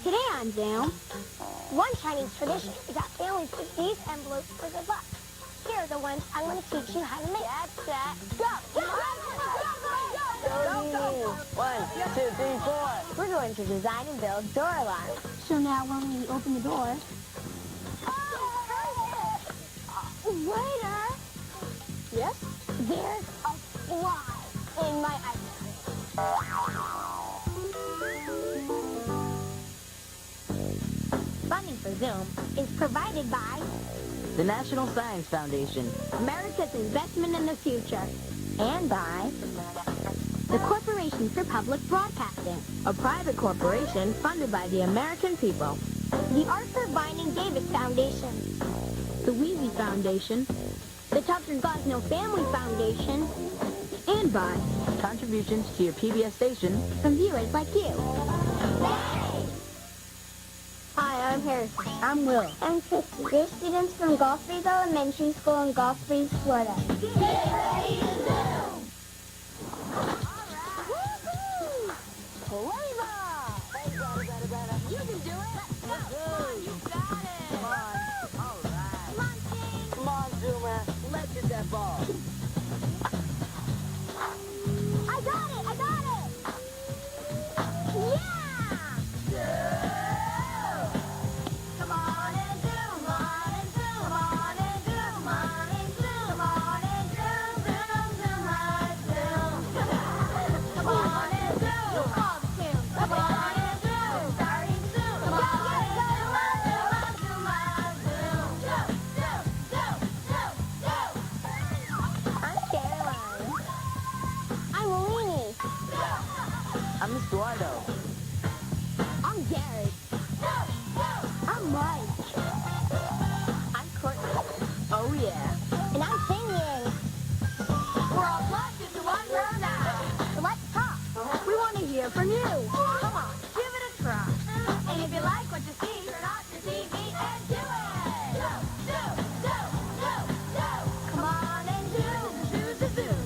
Today on Zoom, one Chinese tradition is that families give these envelopes for good luck. Here are the ones I'm going to teach you how to make. Get set, go! Go! Go! 1, 2, 3, 4. We're going to design and build door alarms. So now when we open the door... Waiter! Yes? There's a fly in my ice cream. Funding for Zoom is provided by The National Science Foundation. America's Investment in the Future, and by the Corporation for Public Broadcasting, A private corporation funded by the American people. the Arthur Vining Davis Foundation, The Wheezy Foundation. the Tucker Gosnell Family Foundation, And by contributions to your PBS station. from viewers like you. Hi, I'm Harrison. I'm Will. I'm Christy. We're students from Gulf Breeze Elementary School in Gulf Breeze, Florida. Get ready to Zoom! You can do it. Let's go. You got it. Come on. All right. Come on, King. Come on, Zoomer. Let's get that ball. I got it! I got it! Yeah! Come on and zoom, on and zoom, on and zoom, on and zoom, on and zoom, zoom, zoom, on zoom. Come on and zoom, all the tunes. Come on and zoom, starting soon. Come on and zoom, on zoom, on zoom, zoom, zoom, zoom, zoom, zoom. I'm Caroline. I'm Weenie. I'm Eduardo. I'm Gary. I'm Mike. I'm Courtney. Oh, yeah. And I'm singing. We're all plugged into one room now. So let's talk. We want to hear from you. Come on, give it a try. And if you like what you see, turn off your TV and do it. Do. Come on and do.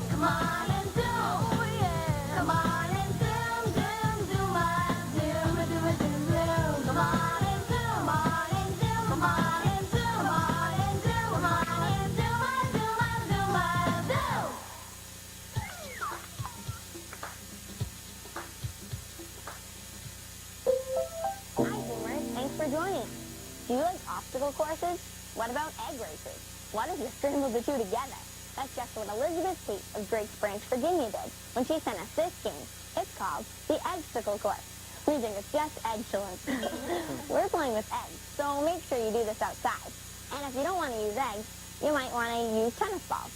Come on and do. Oh, yeah. Come on and zoom, zoom, zoom, on zoom, zoom, zoom, zoom. Come on and zoom, on and zoom, come on and zoom, on and zoom, come on and zoom, on zoom, on zoom, on zoom. Hi, Zoomers. Thanks for joining. Do you like obstacle courses? What about egg races? What if you scrambled the two together? That's just what Elizabeth Tate of Drakes Branch, Virginia did when she sent us this game. It's called the Eggstacle course. We think it's just excellent. We're playing with eggs, so make sure you do this outside. And if you don't want to use eggs, you might want to use tennis balls.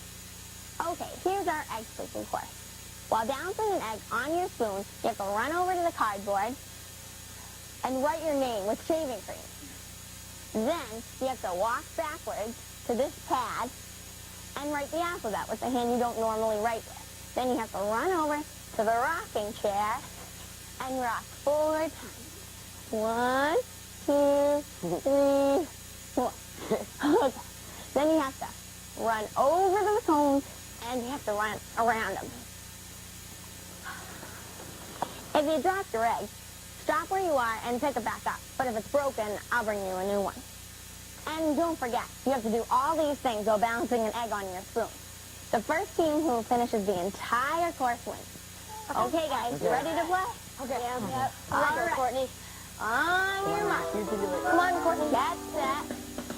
Okay, here's our Eggstacle course. While balancing an egg on your spoon, you have to run over to the cardboard and write your name with shaving cream. Then you have to walk backwards to this pad and write the alphabet with the hand you don't normally write with. Then you have to run over to the rocking chair and rock 4 times. 1, 2, 3, 4. Okay. Then you have to run over the cones and you have to run around them. If you drop your egg, stop where you are and pick it back up. But if it's broken, I'll bring you a new one. And don't forget, you have to do all these things while balancing an egg on your spoon. The first team who finishes the entire course wins. Okay, guys, you ready to play? Okay. Yep. All right, Courtney. On your mark. You can do it. Come on, Courtney. Get set.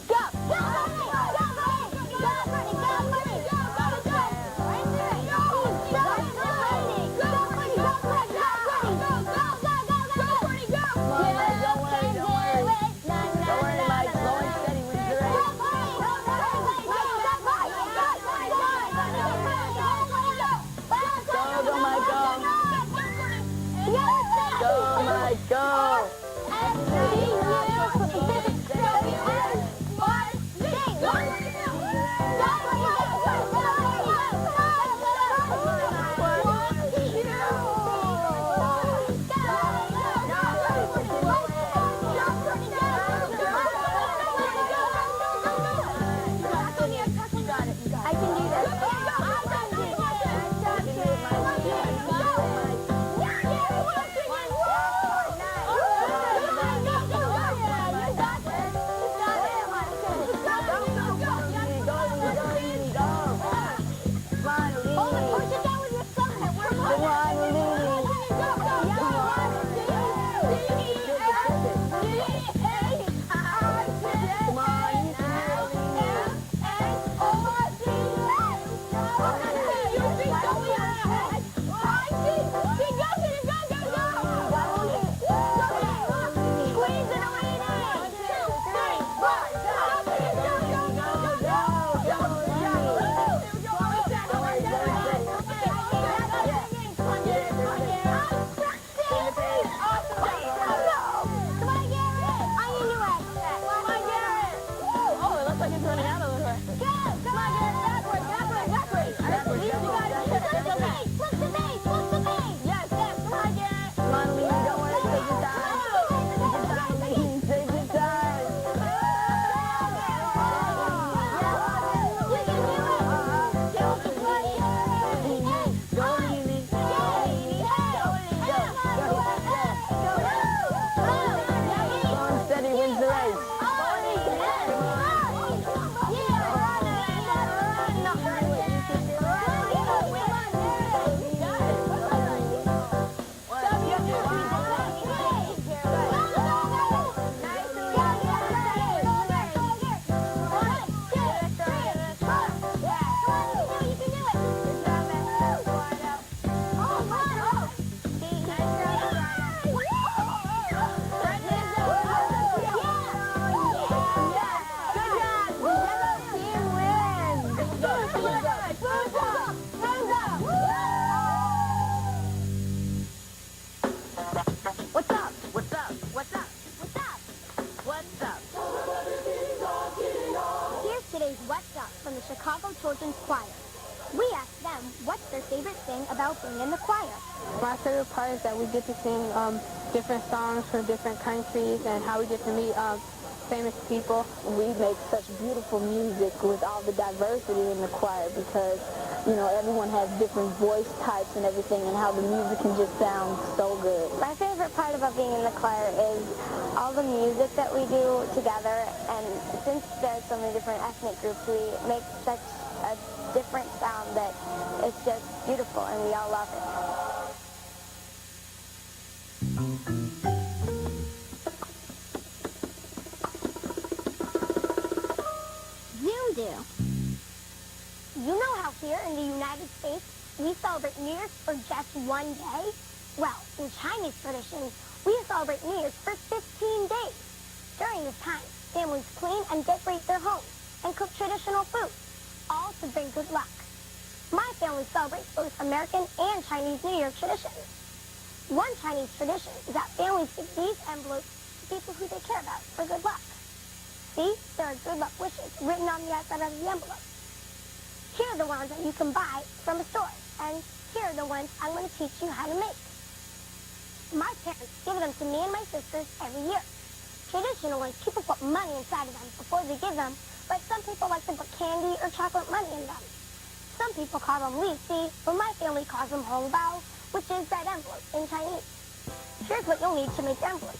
Go! Go, Courtney! Go, Courtney! Go, Courtney! Go, Courtney! Go, go, go! Right there. Go, Courtney! Go, Courtney! Go, Courtney! Go, Courtney! Go, Courtney! Go, go, go, go, go! Go, Courtney! Go! Don't worry. Don't worry, Mike. Slow and steady with your egg. Go, Mike, go. Go, Mike, go. Chicago Children's Choir. We asked them what's their favorite thing about being in the choir. My favorite part is that we get to sing different songs from different countries and how we get to meet famous people. We make such beautiful music with all the diversity in the choir because, you know, everyone has different voice types and everything, and how the music can just sound so good. My favorite part about being in the choir is all the music that we do together, and since there's so many different ethnic groups, we make such a different sound that it's just beautiful, and we all love it. You know how here in the United States, we celebrate New Year's for just one day? Well, in Chinese tradition, we celebrate New Year's for 15 days. During this time, families clean and decorate their homes and cook traditional food, all to bring good luck. My family celebrates both American and Chinese New Year traditions. One Chinese tradition is that families give these envelopes to people who they care about for good luck. See, there are good luck wishes written on the outside of the envelope. Here are the ones that you can buy from a store, and here are the ones I'm going to teach you how to make. My parents give them to me and my sisters every year. Traditionally, people put money inside of them before they give them, but some people like to put candy or chocolate money in them. Some people call them lisi, but my family calls them hongbao, which is red envelope in Chinese. Here's what you'll need to make your envelope.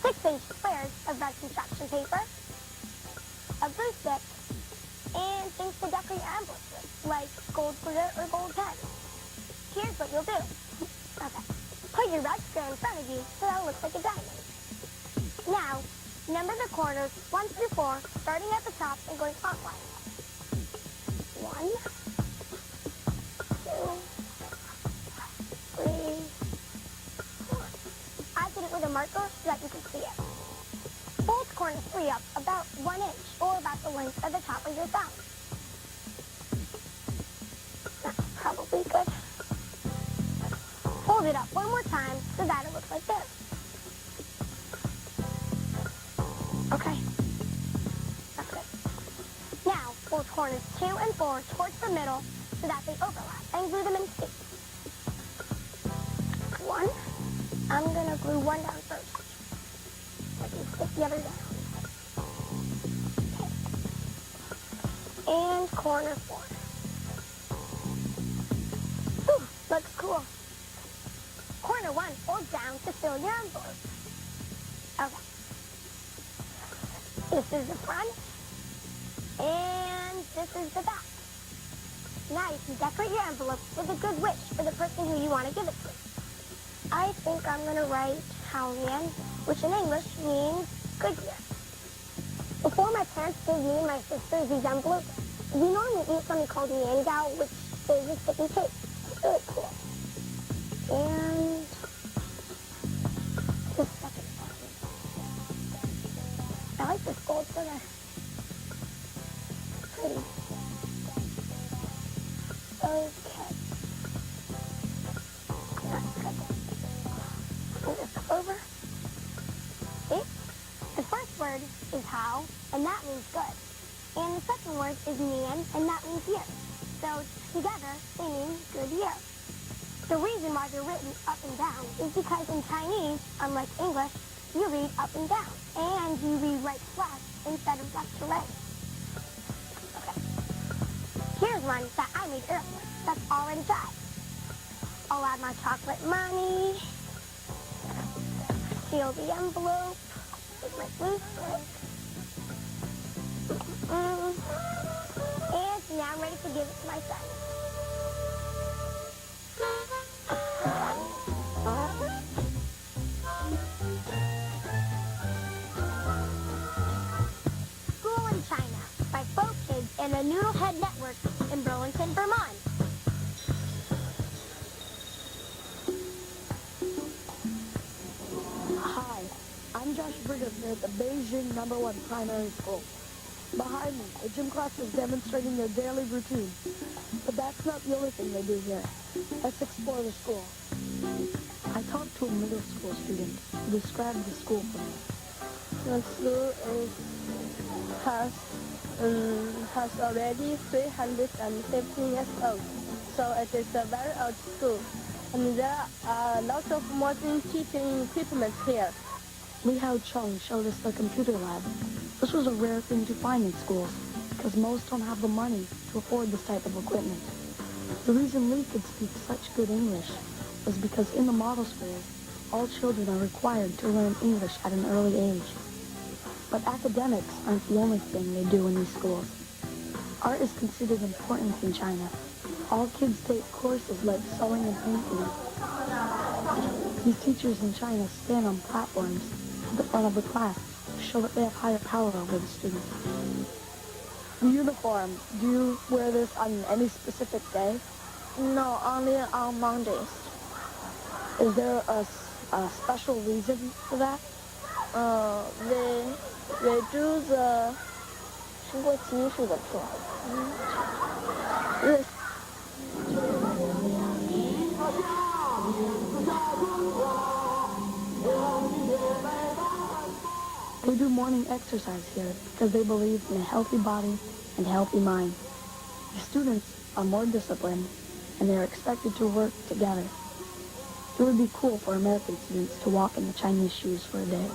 6-inch squares of red construction paper, a glue stick, and things to decorate your envelopes with, like gold glitter or gold pen. Here's what you'll do. Okay. Put your red square in front of you so that it looks like a diamond. Now, number the corners 1 through 4, starting at the top and going clockwise. 1, 2, 3, 4. I did it with a marker so that you can see it. Fold corner 3 up about 1 inch, or about the length of the top of your thumb. That's probably good. Fold it up one more time so that it looks like this. Okay. That's good. Now, fold corners 2 and 4 towards the middle so that they overlap, and glue them in space. 1. I'm going to glue one down first. Stick the other down. Okay. And corner 4. Whew, looks cool. Corner 1, fold down to fill your envelope. Okay. This is the front, and this is the back. Now you can decorate your envelope with a good wish for the person who you want to give it to. I think I'm going to write Haolian, which in English means good year. Before my parents gave me and my sisters these envelopes, we normally eat something called niangao, which is a sticky cake. It's really cool. And this second one. I like this gold glitter. Pretty. Okay. That's good. Move this over. See? The first word is how, and that means good. And the second word is nian, and that means year. So together, they mean good year. The reason why they're written up and down is because in Chinese, unlike English, you read up and down, and you read right to left instead of left to right. Okay. Here's one that I made earlier that's already dry. I'll add my chocolate money, seal the envelope with my glue stick, and now I'm ready to give it to my son. School in China by folk kids in the Noodlehead Network in Burlington, Vermont. Hi, I'm Josh Brigham here at the Beijing #1 primary school. Behind me, the gym class is demonstrating their daily routine. But that's not the only thing they do here. Let's explore the school. I talked to a middle school student who described the school for me. The school is has has already 350 years old, so it is a very old school. And there are lots of modern teaching equipment here. Li Hao Chung showed us the computer lab. This was a rare thing to find in schools, because most don't have the money to afford this type of equipment. The reason Li could speak such good English was because in the model school, all children are required to learn English at an early age. But academics aren't the only thing they do in these schools. Art is considered important in China. All kids take courses like sewing and painting. These teachers in China stand on platforms at the front of the class to show that they have higher power over the students. The uniform, do you wear this on any specific day? No, only on Mondays. Is there a special reason for that? They do the 升国旗术的课。They do morning exercise here because they believe in a healthy body and a healthy mind. The students are more disciplined and they are expected to work together. It would be cool for American students to walk in the Chinese shoes for a day.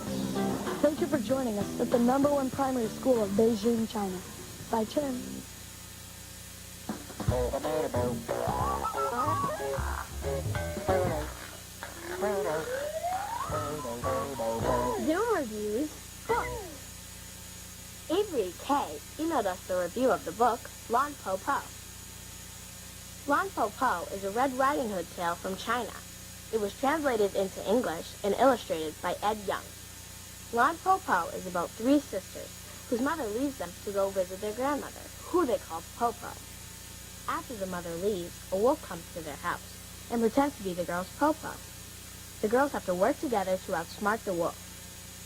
Thank you for joining us at the #1 primary school of Beijing, China. Sai Chen. Zoom reviews books. Avery K. emailed us the review of the book Lan Po Po. Lan Po Po is a Red Riding Hood tale from China. It was translated into English and illustrated by Ed Young. Lan Po Po is about 3 sisters whose mother leaves them to go visit their grandmother, who they call Popo. After the mother leaves, a wolf comes to their house and pretends to be the girls' Popo. The girls have to work together to outsmart the wolf.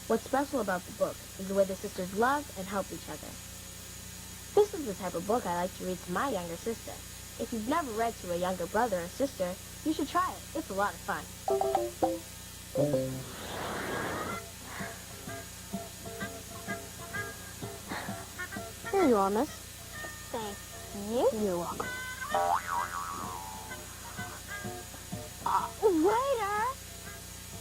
What's special about the book is the way the sisters love and help each other. This is the type of book I like to read to my younger sister. If you've never read to a younger brother or sister, you should try it. It's a lot of fun. Here you are, miss. Thank you. You're welcome. Waiter!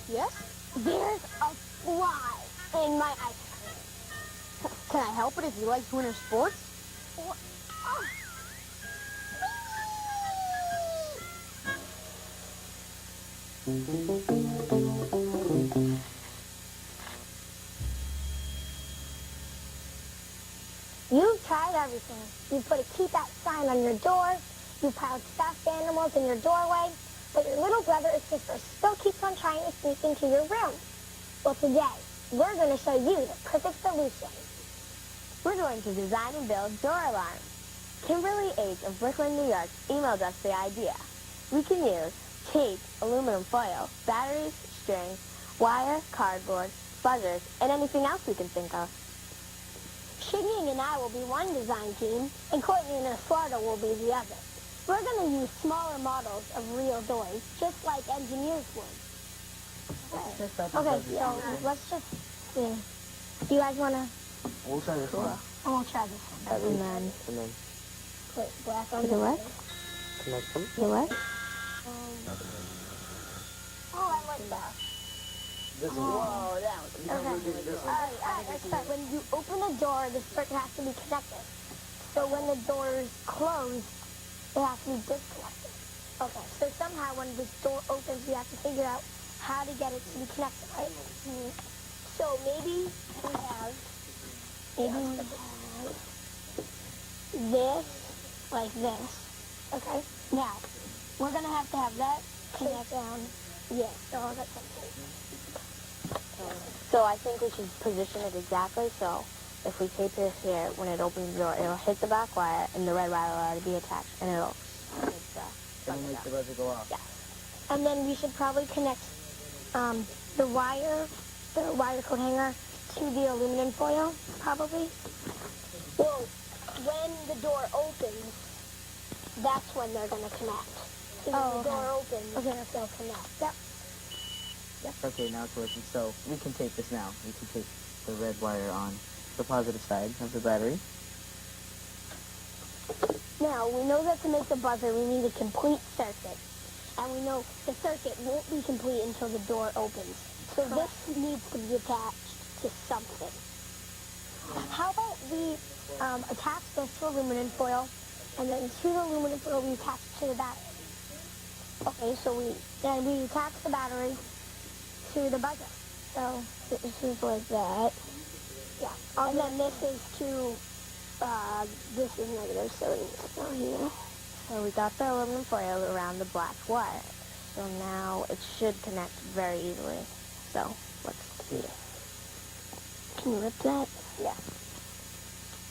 Yes? There's a fly in my ice cream. Can I help it if you like winter sports? You've tried everything. You put a keep out sign on your door. You piled stuffed animals in your doorway. But your little brother or sister still keeps on trying to sneak into your room. Well, today, we're going to show you the perfect solution. We're going to design and build door alarms. Kimberly H. of Brooklyn, New York, emailed us the idea. We can use tape, aluminum foil, batteries, string, wire, cardboard, buzzers, and anything else we can think of. Shiggy and I will be one design team, and Courtney and Eslardo will be the other. We're going to use smaller models of real doors, just like engineers would. Okay, so let's just see. Do you guys want to? We'll try this one. I'm going to try this one. And then Put black on Did it the work? connect them. You what? Oh, I like that. This one. Whoa, that was okay. All right, let's start. When you open the door, the circuit has to be connected. So when the door is closed, it has to be disconnected. Okay, so somehow when this door opens, we have to figure out how to get it to be connected, right? Mm-hmm. So maybe we have this, like this. Okay, now, we're going to have that connect down. Yeah, so I'll get something. So I think we should position it exactly so if we tape this here, when it opens the door, it'll hit the back wire and the red wire will already be attached and it'll Make the buzzer go off. Yeah. And then we should probably connect the wire coat hanger to the aluminum foil, probably. Well, when the door opens, that's when they're going to connect. So when the door opens, they'll connect. Yep. Okay, now it's working. So we can tape this now. We can tape the red wire on the positive side of the battery. Now, we know that to make the buzzer, we need a complete circuit. And we know the circuit won't be complete until the door opens. So this needs to be attached to something. How about we attach this to aluminum foil, and then to the aluminum foil we attach it to the battery. Okay, so we attach the battery to the buzzer. So this is like that. Yeah. And then this is to, this is negative, so it's down here. So we got the aluminum foil around the black wire. So now it should connect very easily. So let's see. Can you rip that? Yeah.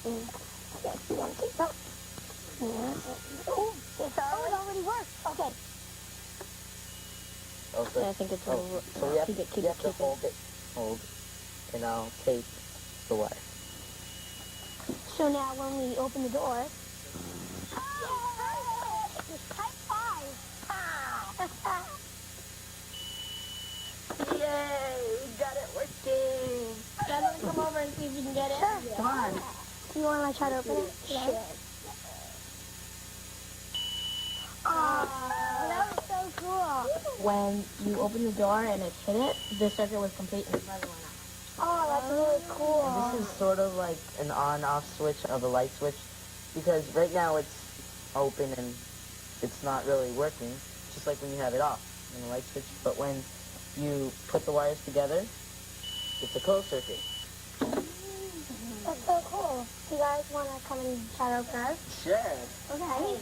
Okay, you want to take that? Yeah. Oh, it already works. Okay. Okay. Yeah, I think it's a little... So we have to hold, and I'll take the wire. So now when we open the door... High five! Yay, we got it working. I'm going to come over and see if you can get it. Sure. Come on. Do you want to try to open it? Sure. Oh, that was so cool. When you open the door and it hit it, the circuit was complete and the buzzer went off. Oh, that's really cool. And this is sort of like an on-off switch of a light switch, because right now it's open and it's not really working, just like when you have it off in the light switch. But when you put the wires together, it's a closed circuit. That's so cool. Do you guys want to come and try to open ours? Sure. Okay.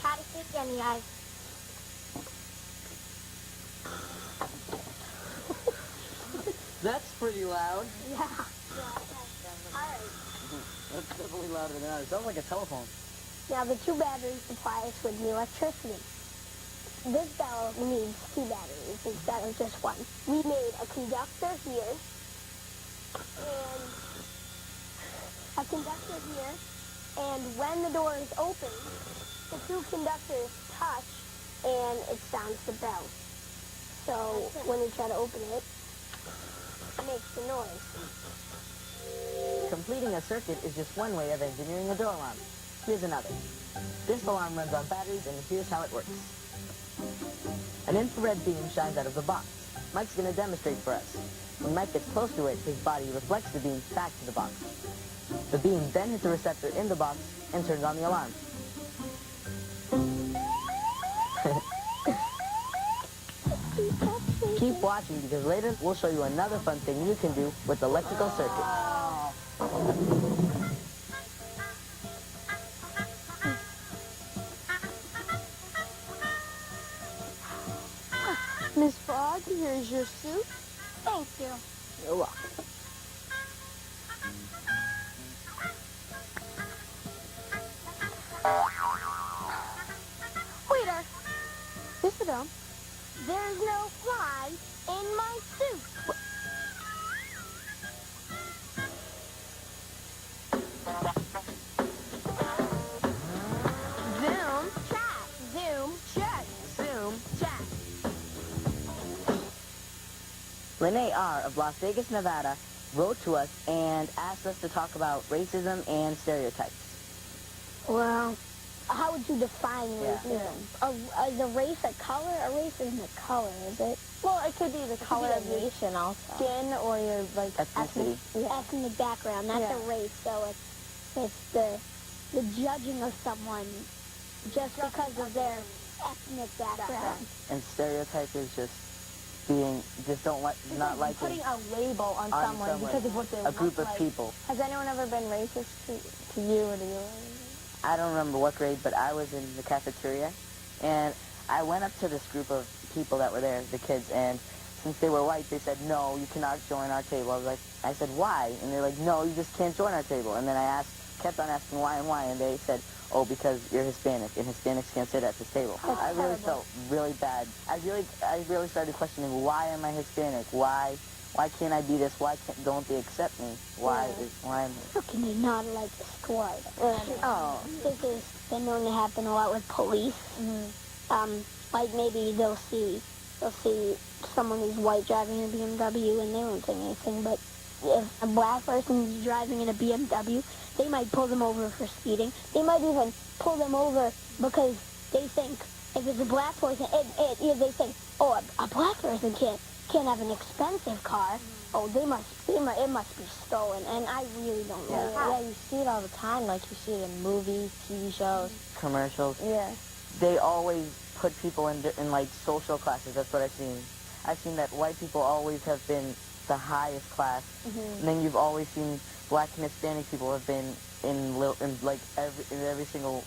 Try to see again, you guys. That's pretty loud. Yeah. Alright. That's definitely louder than ours. Sounds like a telephone. Now the two batteries supply us with the electricity. This bell needs two batteries instead of just one. We made a conductor here and a conductor here, and when the door is open, the two conductors touch and it sounds the bell. So when you try to open it, it makes the noise. Completing a circuit is just one way of engineering a door alarm. Here's another. This alarm runs on batteries, and here's how it works. An infrared beam shines out of the box. Mike's going to demonstrate for us. When Mike gets close to it, his body reflects the beam back to the box. The beam then hits a receptor in the box and turns on the alarm. Keep watching, because later we'll show you another fun thing you can do with electrical circuits. Miss Frog, here's your soup. Thank you. You're welcome. Waiter, Sit down. there's no fly in my soup. Zoom, chat. Zoom, chat. Zoom, chat. Renee R. of Las Vegas, Nevada, wrote to us and asked us to talk about racism and stereotypes. Well, how would you define Yeah. racism? Is a race a color? A race isn't a color, is it? Well, it could be the color of your nation also. skin or your, like, Ethnicity. Ethnic background, that's Yeah. a race, so it's the judging of someone just because of their ethnic background. And stereotype is not liking putting a label on someone because of what they a look group of like. people. Has anyone ever been racist to you or to you? I don't remember what grade, but I was in the cafeteria, and I went up to this group of people that were there, the kids, and since they were white, they said, no, you cannot join our table. I said, why? And they're like, no, you just can't join our table. And then I kept on asking why, and they said, oh, because you're Hispanic, and Hispanics can't sit at this table. I really felt really bad. I really started questioning, why am I Hispanic? Why can't I be this? Why don't they accept me? Why am How can you not like the squad? Oh. This has been known to happen a lot with police. Like maybe they'll see someone who's white driving a BMW and they won't say anything, but if a black person is driving in a BMW, they might pull them over for speeding. They might even pull them over because they think if it's a black person, they think, oh, a black person can't have an expensive car. Oh, it must be stolen, and I really don't know. Yeah, you see it all the time. Like, you see it in movies, TV shows. Commercials. Yeah. They always put people in like social classes. That's what I've seen. I've seen that white people always have been the highest class, and then you've always seen black and Hispanic people have been in every single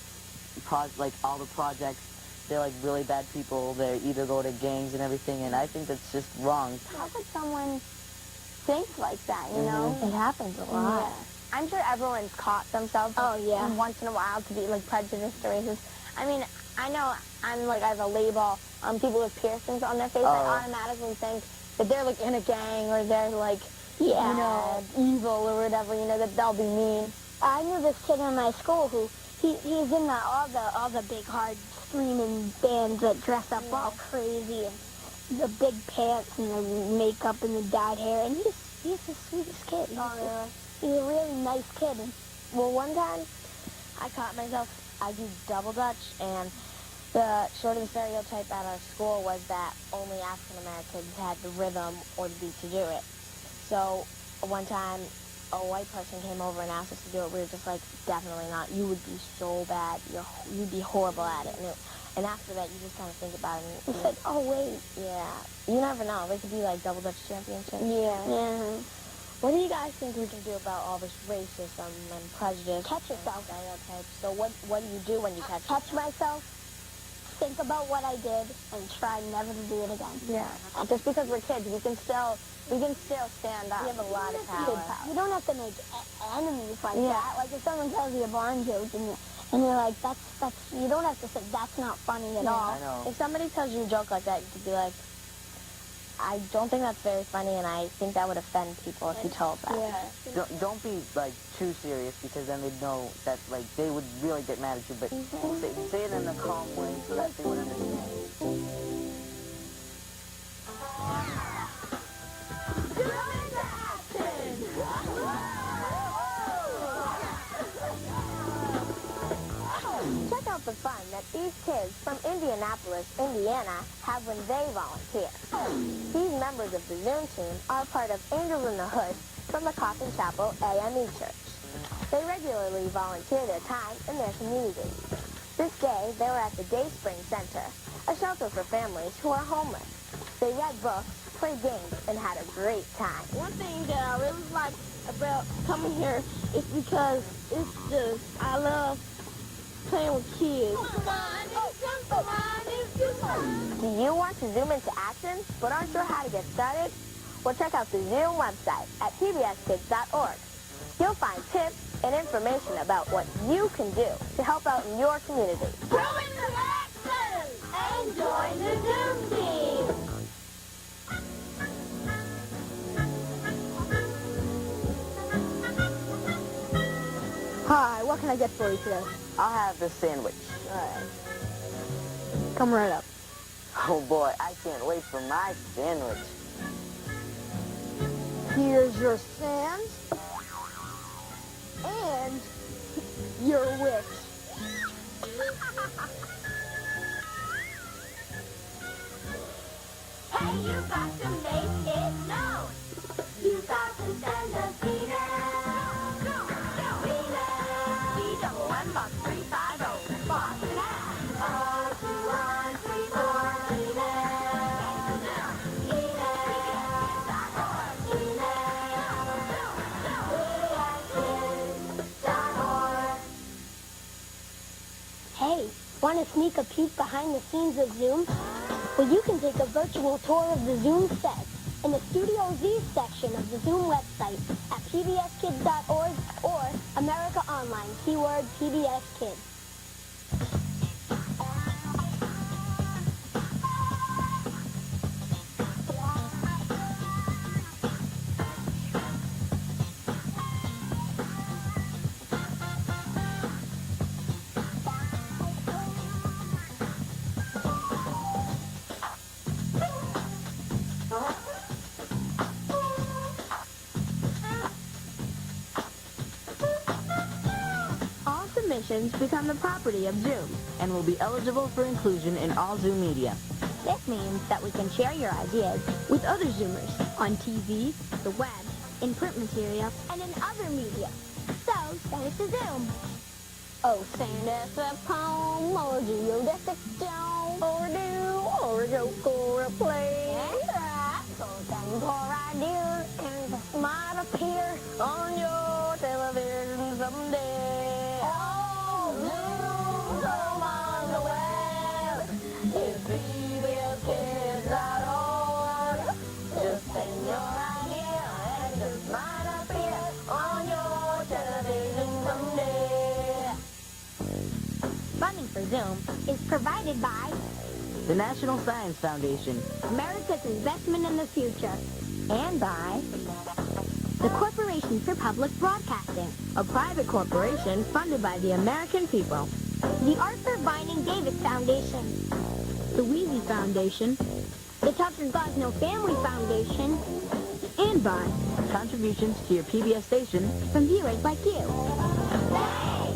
like all the projects. They're like really bad people. They either go to gangs and everything, and I think that's just wrong. How could someone think like that, you know? It happens a lot. Yeah. I'm sure everyone's caught themselves once in a while to be like prejudiced or racist. I mean, I know I have a label on people with piercings on their face. I automatically think that they're like in a gang or they're like, you know, evil or whatever, you know, that they'll be mean. I knew this kid in my school who he's in all the big hard screaming bands that dress up all crazy and the big pants and the makeup and the dyed hair, and he's the sweetest kid. He's a really nice kid. And, well, one time I caught myself, I do double dutch, and the sort of stereotype at our school was that only African Americans had the rhythm or the beat to do it. So one time a white person came over and asked us to do it. We were just like, definitely not. You would be so bad. You'd be horrible at it. And after that, you just kind of think about it. And you said, oh, wait. Yeah. You never know. They could be like double dutch championships. Yeah. What do you guys think we can do about all this racism and prejudice? Catch yourself. Stereotypes. So what do you do when you catch yourself? Catch myself, think about what I did, and try never to do it again. Yeah. Just because we're kids, we can still stand up. We have a lot of power. You don't have to make enemies like that. Like if someone tells you a Bond joke and you're like, that's you don't have to say that's not funny at all. I know. If somebody tells you a joke like that, you could be like, I don't think that's very funny, and I think that would offend people if you told that. Yeah. Don't be like too serious, because then they'd know that like they would really get mad at you. But say it in a calm way so that they would understand. Check out the fun that these kids from Indianapolis, Indiana have when they volunteer. These members of the Zoom team are part of Angels in the Hood from the Coffin Chapel AME Church. They regularly volunteer their time in their community. This day, they were at the Day Spring Center, a shelter for families who are homeless. They read books, played games, and had a great time. One thing that I really like about coming here is because I love playing with kids. Do you want to zoom into action but aren't sure how to get started? Well, check out the Zoom website at pbskids.org. You'll find tips and information about what you can do to help out in your community. Go into action and join the Zoom team. Hi, what can I get for you today? I'll have the sandwich. All right. Come right up. Oh boy, I can't wait for my sandwich. Here's your sand and your wish. Hey, you got to make it known. You got to send us email. Email. B-double-M-box-350. Boston at R2134. Hey, want to sneak a peek behind the scenes of Zoom? Well, you can take a virtual tour of the Zoom set in the Studio Z section of the Zoom website at pbskids.org or America Online, keyword PBS Kids. transmissions become the property of Zoom. and will be eligible for inclusion in all Zoom media. This means that we can share your ideas With other Zoomers on TV, the web, In print material. and in other media. So, send it to Zoom. Oh, send us a poem or geodesic stone or do or a joke or a play. That's right. So send your ideas and this might appear on your television someday. Oh, Zoom, Zoom on the web. It's PBSkids.org. Just send your idea and it might appear on your television someday. Funding for Zoom is provided by The National Science Foundation, America's investment in the future. and by the Corporation for Public Broadcasting, a private corporation funded by the American people. The Arthur Vining Davis Foundation. The Wheezy Foundation, The Tucker Gosnell Family Foundation. and by contributions to your PBS station From viewers like you. Hey!